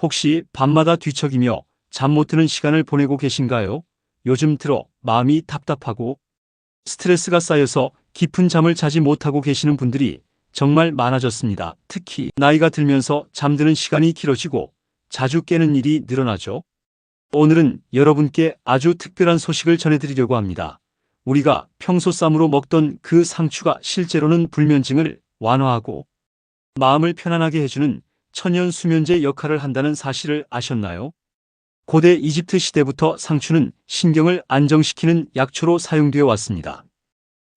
혹시 밤마다 뒤척이며 잠 못 드는 시간을 보내고 계신가요? 요즘 들어 마음이 답답하고 스트레스가 쌓여서 깊은 잠을 자지 못하고 계시는 분들이 정말 많아졌습니다. 특히 나이가 들면서 잠드는 시간이 길어지고 자주 깨는 일이 늘어나죠. 오늘은 여러분께 아주 특별한 소식을 전해드리려고 합니다. 우리가 평소 쌈으로 먹던 그 상추가 실제로는 불면증을 완화하고 마음을 편안하게 해주는 천연 수면제 역할을 한다는 사실을 아셨나요? 고대 이집트 시대부터 상추는 신경을 안정시키는 약초로 사용되어 왔습니다.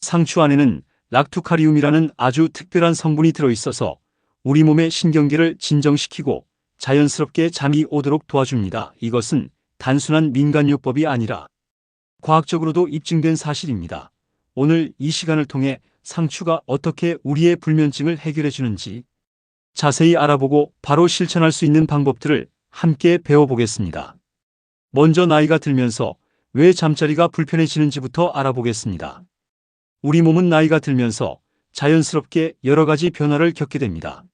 상추 안에는 락투카리움이라는 아주 특별한 성분이 들어있어서 우리 몸의 신경계를 진정시키고 자연스럽게 잠이 오도록 도와줍니다. 이것은 단순한 민간요법이 아니라 과학적으로도 입증된 사실입니다. 오늘 이 시간을 통해 상추가 어떻게 우리의 불면증을 해결해 주는지 자세히 알아보고 바로 실천할 수 있는 방법들을 함께 배워보겠습니다. 먼저 나이가 들면서 왜 잠자리가 불편해지는지부터 알아보겠습니다. 우리 몸은 나이가 들면서 자연스럽게 여러 가지 변화를 겪게 됩니다.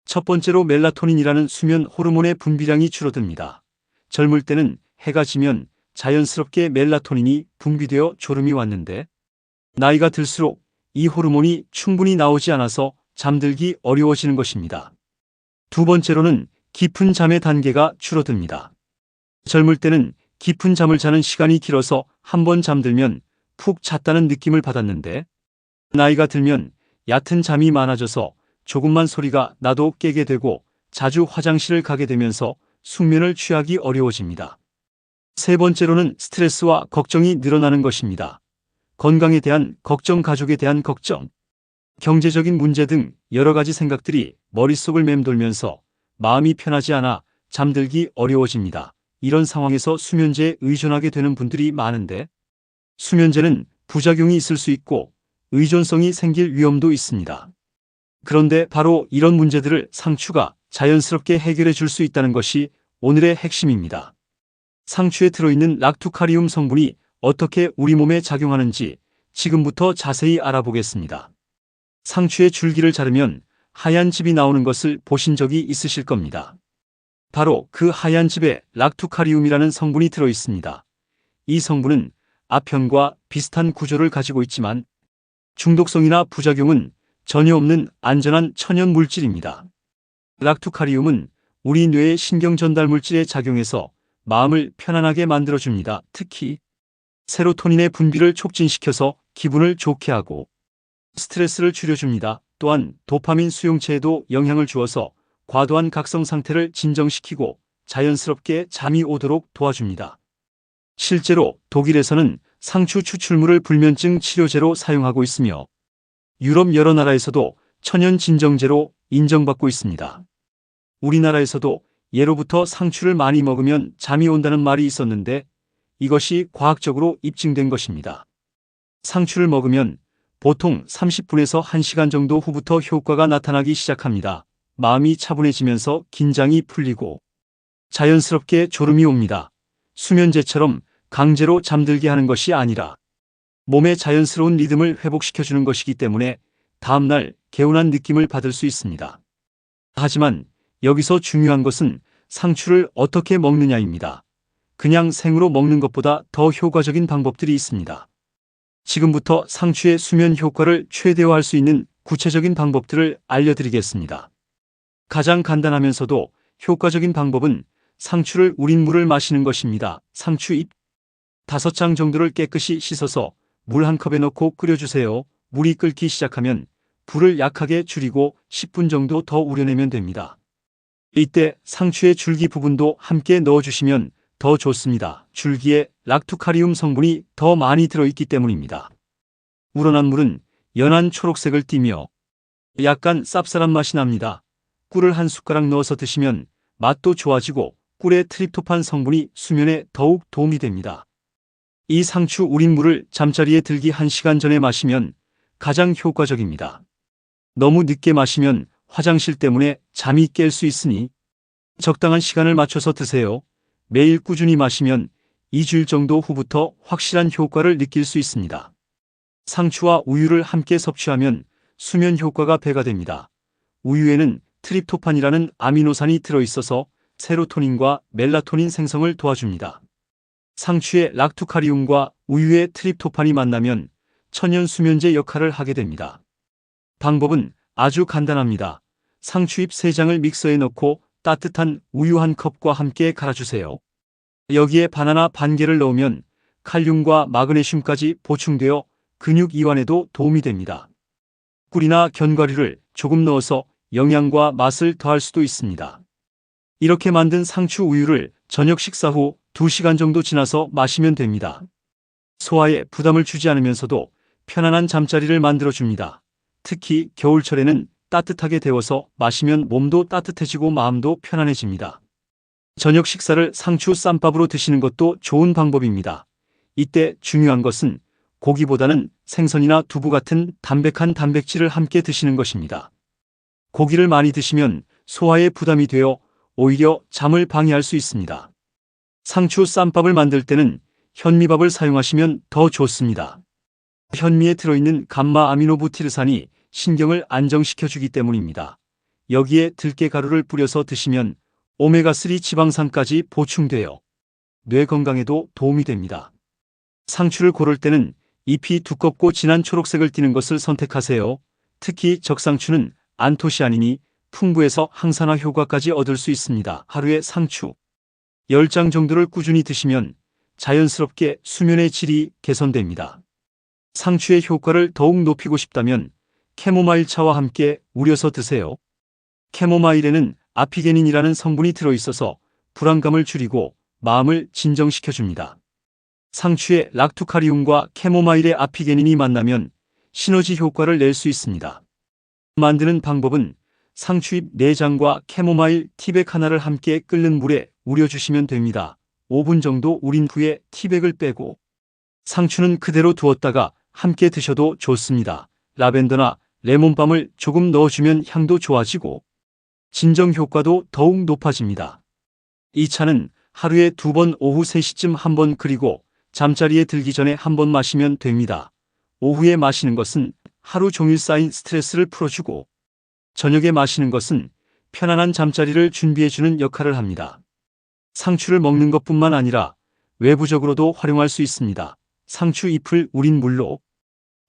첫 번째로 멜라토닌이라는 수면 호르몬의 분비량이 줄어듭니다. 젊을 때는 해가 지면 자연스럽게 멜라토닌이 분비되어 졸음이 왔는데 나이가 들수록 이 호르몬이 충분히 나오지 않아서 잠들기 어려워지는 것입니다. 두 번째로는 깊은 잠의 단계가 줄어듭니다. 젊을 때는 깊은 잠을 자는 시간이 길어서 한번 잠들면 푹 잤다는 느낌을 받았는데 나이가 들면 얕은 잠이 많아져서 조금만 소리가 나도 깨게 되고 자주 화장실을 가게 되면서 숙면을 취하기 어려워집니다. 세 번째로는 스트레스와 걱정이 늘어나는 것입니다. 건강에 대한 걱정, 가족에 대한 걱정, 경제적인 문제 등 여러 가지 생각들이 머릿속을 맴돌면서 마음이 편하지 않아 잠들기 어려워집니다. 이런 상황에서 수면제에 의존하게 되는 분들이 많은데 수면제는 부작용이 있을 수 있고 의존성이 생길 위험도 있습니다. 그런데 바로 이런 문제들을 상추가 자연스럽게 해결해 줄 수 있다는 것이 오늘의 핵심입니다. 상추에 들어있는 락투카리움 성분이 어떻게 우리 몸에 작용하는지 지금부터 자세히 알아보겠습니다. 상추의 줄기를 자르면 하얀 즙이 나오는 것을 보신 적이 있으실 겁니다. 바로 그 하얀 즙에 락투카리움이라는 성분이 들어있습니다. 이 성분은 아편과 비슷한 구조를 가지고 있지만 중독성이나 부작용은 전혀 없는 안전한 천연 물질입니다. 락투카리움은 우리 뇌의 신경 전달 물질에 작용해서 마음을 편안하게 만들어줍니다. 특히 세로토닌의 분비를 촉진시켜서 기분을 좋게 하고 스트레스를 줄여줍니다. 또한 도파민 수용체에도 영향을 주어서 과도한 각성 상태를 진정시키고 자연스럽게 잠이 오도록 도와줍니다. 실제로 독일에서는 상추 추출물을 불면증 치료제로 사용하고 있으며 유럽 여러 나라에서도 천연 진정제로 인정받고 있습니다. 우리나라에서도 예로부터 상추를 많이 먹으면 잠이 온다는 말이 있었는데 이것이 과학적으로 입증된 것입니다. 상추를 먹으면 보통 30분에서 1시간 정도 후부터 효과가 나타나기 시작합니다. 마음이 차분해지면서 긴장이 풀리고 자연스럽게 졸음이 옵니다. 수면제처럼 강제로 잠들게 하는 것이 아니라 몸의 자연스러운 리듬을 회복시켜주는 것이기 때문에 다음날 개운한 느낌을 받을 수 있습니다. 하지만 여기서 중요한 것은 상추를 어떻게 먹느냐입니다. 그냥 생으로 먹는 것보다 더 효과적인 방법들이 있습니다. 지금부터 상추의 수면 효과를 최대화할 수 있는 구체적인 방법들을 알려드리겠습니다. 가장 간단하면서도 효과적인 방법은 상추를 우린 물을 마시는 것입니다. 상추 잎 5장 정도를 깨끗이 씻어서 물 한 컵에 넣고 끓여주세요. 물이 끓기 시작하면 불을 약하게 줄이고 10분 정도 더 우려내면 됩니다. 이때 상추의 줄기 부분도 함께 넣어주시면 더 좋습니다. 줄기에 락투카리움 성분이 더 많이 들어있기 때문입니다. 우러난 물은 연한 초록색을 띠며 약간 쌉쌀한 맛이 납니다. 꿀을 한 숟가락 넣어서 드시면 맛도 좋아지고 꿀의 트립토판 성분이 수면에 더욱 도움이 됩니다. 이 상추 우린 물을 잠자리에 들기 1시간 전에 마시면 가장 효과적입니다. 너무 늦게 마시면 화장실 때문에 잠이 깰 수 있으니 적당한 시간을 맞춰서 드세요. 매일 꾸준히 마시면 2주일 정도 후부터 확실한 효과를 느낄 수 있습니다. 상추와 우유를 함께 섭취하면 수면 효과가 배가 됩니다. 우유에는 트립토판이라는 아미노산이 들어있어서 세로토닌과 멜라토닌 생성을 도와줍니다. 상추의 락투카리움과 우유의 트립토판이 만나면 천연 수면제 역할을 하게 됩니다. 방법은 아주 간단합니다. 상추잎 3장을 믹서에 넣고 따뜻한 우유 1컵과 함께 갈아주세요. 여기에 바나나 반 개를 넣으면 칼륨과 마그네슘까지 보충되어 근육 이완에도 도움이 됩니다. 꿀이나 견과류를 조금 넣어서 영양과 맛을 더할 수도 있습니다. 이렇게 만든 상추 우유를 저녁 식사 후 2시간 정도 지나서 마시면 됩니다. 소화에 부담을 주지 않으면서도 편안한 잠자리를 만들어줍니다. 특히 겨울철에는 따뜻하게 데워서 마시면 몸도 따뜻해지고 마음도 편안해집니다. 저녁 식사를 상추 쌈밥으로 드시는 것도 좋은 방법입니다. 이때 중요한 것은 고기보다는 생선이나 두부 같은 담백한 단백질을 함께 드시는 것입니다. 고기를 많이 드시면 소화에 부담이 되어 오히려 잠을 방해할 수 있습니다. 상추 쌈밥을 만들 때는 현미밥을 사용하시면 더 좋습니다. 현미에 들어있는 감마 아미노부티르산이 신경을 안정시켜주기 때문입니다. 여기에 들깨가루를 뿌려서 드시면 오메가3 지방산까지 보충되어 뇌 건강에도 도움이 됩니다. 상추를 고를 때는 잎이 두껍고 진한 초록색을 띠는 것을 선택하세요. 특히 적상추는 안토시아닌이 풍부해서 항산화 효과까지 얻을 수 있습니다. 하루에 상추 10장 정도를 꾸준히 드시면 자연스럽게 수면의 질이 개선됩니다. 상추의 효과를 더욱 높이고 싶다면 캐모마일 차와 함께 우려서 드세요. 캐모마일에는 아피게닌이라는 성분이 들어있어서 불안감을 줄이고 마음을 진정시켜줍니다. 상추의 락투카리움과 캐모마일의 아피게닌이 만나면 시너지 효과를 낼 수 있습니다. 만드는 방법은 상추잎 4장과 캐모마일 티백 하나를 함께 끓는 물에 우려주시면 됩니다. 5분 정도 우린 후에 티백을 빼고 상추는 그대로 두었다가 함께 드셔도 좋습니다. 라벤더나 레몬밤을 조금 넣어주면 향도 좋아지고 진정 효과도 더욱 높아집니다. 이 차는 하루에 2번 오후 3시쯤 한번 그리고 잠자리에 들기 전에 한번 마시면 됩니다. 오후에 마시는 것은 하루 종일 쌓인 스트레스를 풀어주고 저녁에 마시는 것은 편안한 잠자리를 준비해주는 역할을 합니다. 상추를 먹는 것뿐만 아니라 외부적으로도 활용할 수 있습니다. 상추 잎을 우린 물로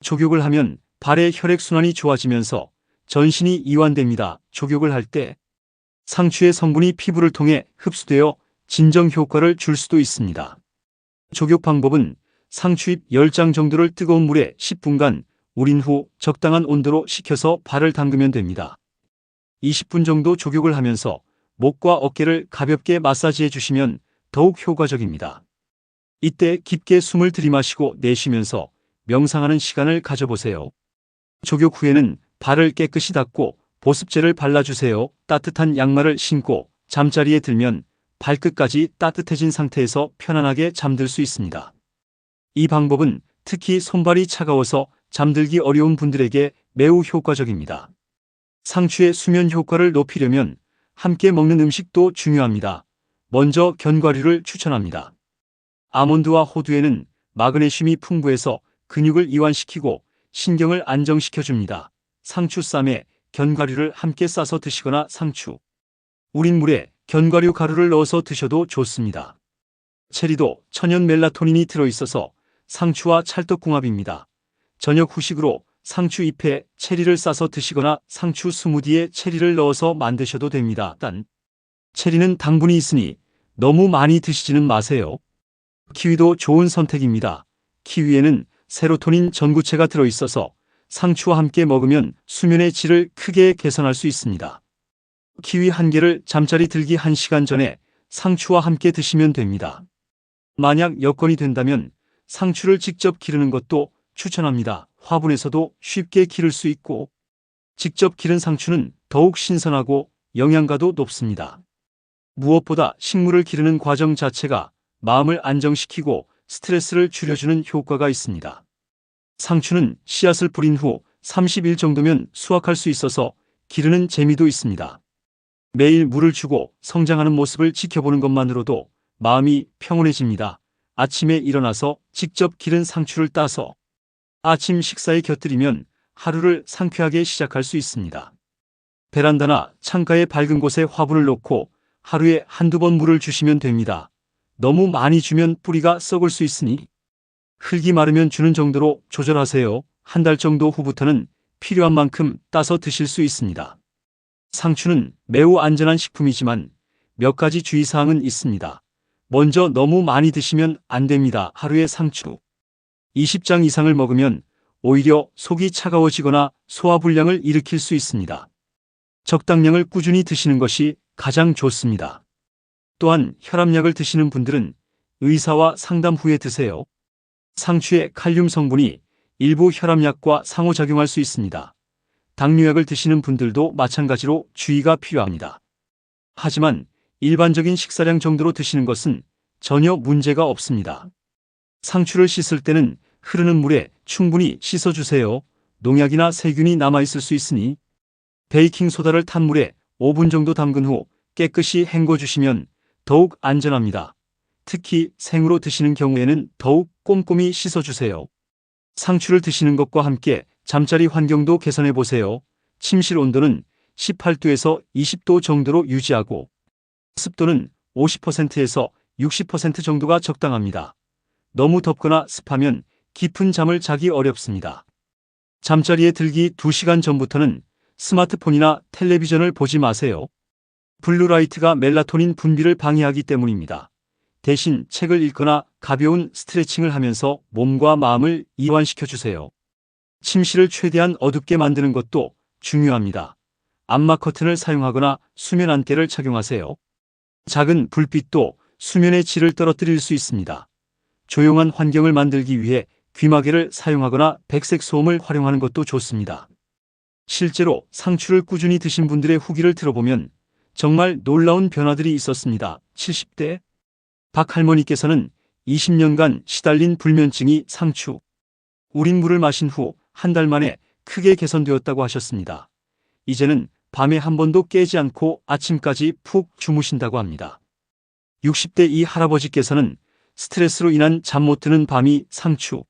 족욕을 하면 발의 혈액순환이 좋아지면서 전신이 이완됩니다. 족욕을 할 때 상추의 성분이 피부를 통해 흡수되어 진정 효과를 줄 수도 있습니다. 족욕 방법은 상추잎 10장 정도를 뜨거운 물에 10분간 우린 후 적당한 온도로 식혀서 발을 담그면 됩니다. 20분 정도 족욕을 하면서 목과 어깨를 가볍게 마사지해 주시면 더욱 효과적입니다. 이때 깊게 숨을 들이마시고 내쉬면서 명상하는 시간을 가져보세요. 족욕 후에는 발을 깨끗이 닦고 보습제를 발라주세요. 따뜻한 양말을 신고 잠자리에 들면 발끝까지 따뜻해진 상태에서 편안하게 잠들 수 있습니다. 이 방법은 특히 손발이 차가워서 잠들기 어려운 분들에게 매우 효과적입니다. 상추의 수면 효과를 높이려면 함께 먹는 음식도 중요합니다. 먼저 견과류를 추천합니다. 아몬드와 호두에는 마그네슘이 풍부해서 근육을 이완시키고 신경을 안정시켜줍니다. 상추쌈에 견과류를 함께 싸서 드시거나 상추 우린 물에 견과류 가루를 넣어서 드셔도 좋습니다. 체리도 천연 멜라토닌이 들어있어서 상추와 찰떡궁합입니다. 저녁 후식으로 상추 잎에 체리를 싸서 드시거나 상추 스무디에 체리를 넣어서 만드셔도 됩니다. 단, 체리는 당분이 있으니 너무 많이 드시지는 마세요. 키위도 좋은 선택입니다. 키위에는 세로토닌 전구체가 들어있어서 상추와 함께 먹으면 수면의 질을 크게 개선할 수 있습니다. 키위 1개를 잠자리 들기 1시간 전에 상추와 함께 드시면 됩니다. 만약 여건이 된다면 상추를 직접 기르는 것도 추천합니다. 화분에서도 쉽게 기를 수 있고 직접 기른 상추는 더욱 신선하고 영양가도 높습니다. 무엇보다 식물을 기르는 과정 자체가 마음을 안정시키고 스트레스를 줄여주는 효과가 있습니다. 상추는 씨앗을 뿌린 후 30일 정도면 수확할 수 있어서 기르는 재미도 있습니다. 매일 물을 주고 성장하는 모습을 지켜보는 것만으로도 마음이 평온해집니다. 아침에 일어나서 직접 기른 상추를 따서 아침 식사에 곁들이면 하루를 상쾌하게 시작할 수 있습니다. 베란다나 창가의 밝은 곳에 화분을 놓고 하루에 한두 번 물을 주시면 됩니다. 너무 많이 주면 뿌리가 썩을 수 있으니 흙이 마르면 주는 정도로 조절하세요. 한 달 정도 후부터는 필요한 만큼 따서 드실 수 있습니다. 상추는 매우 안전한 식품이지만 몇 가지 주의사항은 있습니다. 먼저 너무 많이 드시면 안 됩니다. 하루에 상추 20장 이상을 먹으면 오히려 속이 차가워지거나 소화불량을 일으킬 수 있습니다. 적당량을 꾸준히 드시는 것이 가장 좋습니다. 또한 혈압약을 드시는 분들은 의사와 상담 후에 드세요. 상추의 칼륨 성분이 일부 혈압약과 상호작용할 수 있습니다. 당뇨약을 드시는 분들도 마찬가지로 주의가 필요합니다. 하지만 일반적인 식사량 정도로 드시는 것은 전혀 문제가 없습니다. 상추를 씻을 때는 흐르는 물에 충분히 씻어주세요. 농약이나 세균이 남아있을 수 있으니 베이킹소다를 탄 물에 5분 정도 담근 후 깨끗이 헹궈주시면 더욱 안전합니다. 특히 생으로 드시는 경우에는 더욱 꼼꼼히 씻어주세요. 상추를 드시는 것과 함께 잠자리 환경도 개선해 보세요. 침실 온도는 18도에서 20도 정도로 유지하고 습도는 50%에서 60% 정도가 적당합니다. 너무 덥거나 습하면 깊은 잠을 자기 어렵습니다. 잠자리에 들기 2시간 전부터는 스마트폰이나 텔레비전을 보지 마세요. 블루라이트가 멜라토닌 분비를 방해하기 때문입니다. 대신 책을 읽거나 가벼운 스트레칭을 하면서 몸과 마음을 이완시켜 주세요. 침실을 최대한 어둡게 만드는 것도 중요합니다. 암막 커튼을 사용하거나 수면 안대를 착용하세요. 작은 불빛도 수면의 질을 떨어뜨릴 수 있습니다. 조용한 환경을 만들기 위해 귀마개를 사용하거나 백색 소음을 활용하는 것도 좋습니다. 실제로 상추를 꾸준히 드신 분들의 후기를 들어보면 정말 놀라운 변화들이 있었습니다. 70대 박 할머니께서는 20년간 시달린 불면증이 상추 우린 물을 마신 후 한 달 만에 크게 개선되었다고 하셨습니다. 이제는 밤에 한 번도 깨지 않고 아침까지 푹 주무신다고 합니다. 60대 이 할아버지께서는 스트레스로 인한 잠 못 드는 밤이 상추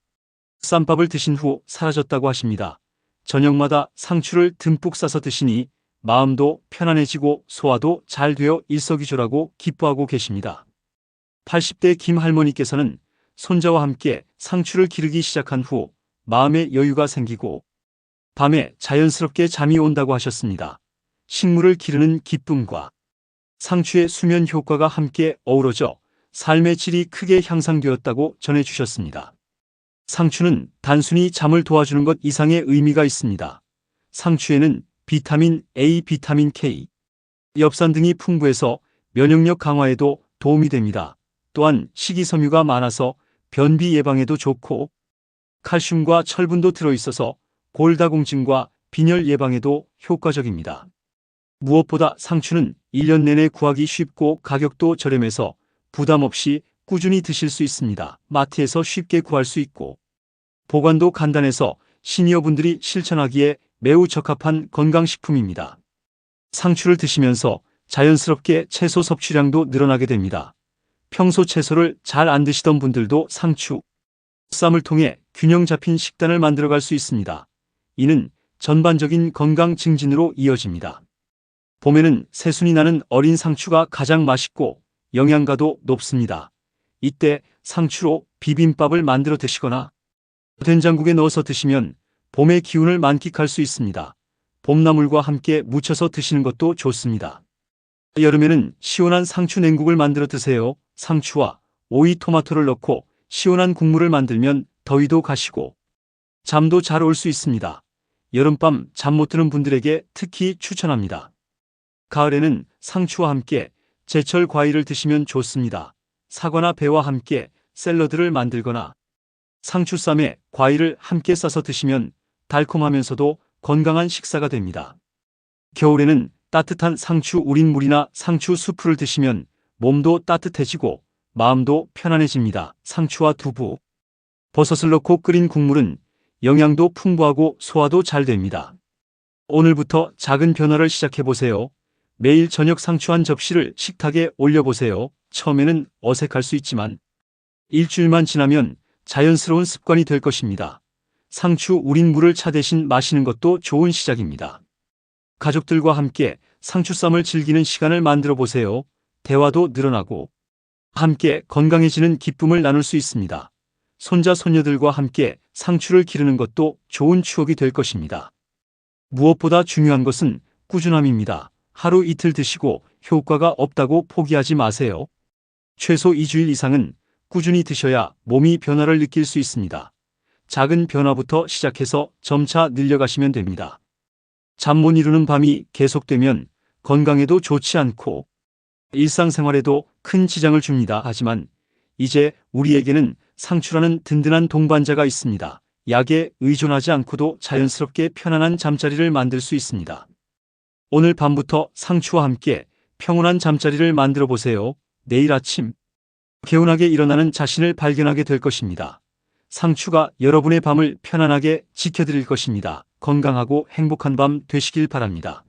쌈밥을 드신 후 사라졌다고 하십니다. 저녁마다 상추를 듬뿍 싸서 드시니 마음도 편안해지고 소화도 잘 되어 일석이조라고 기뻐하고 계십니다. 80대 김 할머니께서는 손자와 함께 상추를 기르기 시작한 후 마음의 여유가 생기고 밤에 자연스럽게 잠이 온다고 하셨습니다. 식물을 기르는 기쁨과 상추의 수면 효과가 함께 어우러져 삶의 질이 크게 향상되었다고 전해주셨습니다. 상추는 단순히 잠을 도와주는 것 이상의 의미가 있습니다. 상추에는 비타민 A, 비타민 K, 엽산 등이 풍부해서 면역력 강화에도 도움이 됩니다. 또한 식이섬유가 많아서 변비 예방에도 좋고 칼슘과 철분도 들어있어서 골다공증과 빈혈 예방에도 효과적입니다. 무엇보다 상추는 1년 내내 구하기 쉽고 가격도 저렴해서 부담 없이 꾸준히 드실 수 있습니다. 마트에서 쉽게 구할 수 있고 보관도 간단해서 시니어분들이 실천하기에 매우 적합한 건강식품입니다. 상추를 드시면서 자연스럽게 채소 섭취량도 늘어나게 됩니다. 평소 채소를 잘 안 드시던 분들도 상추 쌈을 통해 균형 잡힌 식단을 만들어갈 수 있습니다. 이는 전반적인 건강 증진으로 이어집니다. 봄에는 새순이 나는 어린 상추가 가장 맛있고 영양가도 높습니다. 이때 상추로 비빔밥을 만들어 드시거나 된장국에 넣어서 드시면 봄의 기운을 만끽할 수 있습니다. 봄나물과 함께 무쳐서 드시는 것도 좋습니다. 여름에는 시원한 상추 냉국을 만들어 드세요. 상추와 오이, 토마토를 넣고 시원한 국물을 만들면 더위도 가시고 잠도 잘 올 수 있습니다. 여름밤 잠 못 드는 분들에게 특히 추천합니다. 가을에는 상추와 함께 제철 과일을 드시면 좋습니다. 사과나 배와 함께 샐러드를 만들거나 상추쌈에 과일을 함께 싸서 드시면 달콤하면서도 건강한 식사가 됩니다. 겨울에는 따뜻한 상추 우린 물이나 상추 수프를 드시면 몸도 따뜻해지고 마음도 편안해집니다. 상추와 두부, 버섯을 넣고 끓인 국물은 영양도 풍부하고 소화도 잘 됩니다. 오늘부터 작은 변화를 시작해보세요. 매일 저녁 상추 한 접시를 식탁에 올려보세요. 처음에는 어색할 수 있지만 일주일만 지나면 자연스러운 습관이 될 것입니다. 상추 우린 물을 차 대신 마시는 것도 좋은 시작입니다. 가족들과 함께 상추쌈을 즐기는 시간을 만들어 보세요. 대화도 늘어나고 함께 건강해지는 기쁨을 나눌 수 있습니다. 손자, 손녀들과 함께 상추를 기르는 것도 좋은 추억이 될 것입니다. 무엇보다 중요한 것은 꾸준함입니다. 하루 이틀 드시고 효과가 없다고 포기하지 마세요. 최소 2주일 이상은 꾸준히 드셔야 몸이 변화를 느낄 수 있습니다. 작은 변화부터 시작해서 점차 늘려가시면 됩니다. 잠 못 이루는 밤이 계속되면 건강에도 좋지 않고 일상생활에도 큰 지장을 줍니다. 하지만 이제 우리에게는 상추라는 든든한 동반자가 있습니다. 약에 의존하지 않고도 자연스럽게 편안한 잠자리를 만들 수 있습니다. 오늘 밤부터 상추와 함께 평온한 잠자리를 만들어 보세요. 내일 아침 개운하게 일어나는 자신을 발견하게 될 것입니다. 상추가 여러분의 밤을 편안하게 지켜드릴 것입니다. 건강하고 행복한 밤 되시길 바랍니다.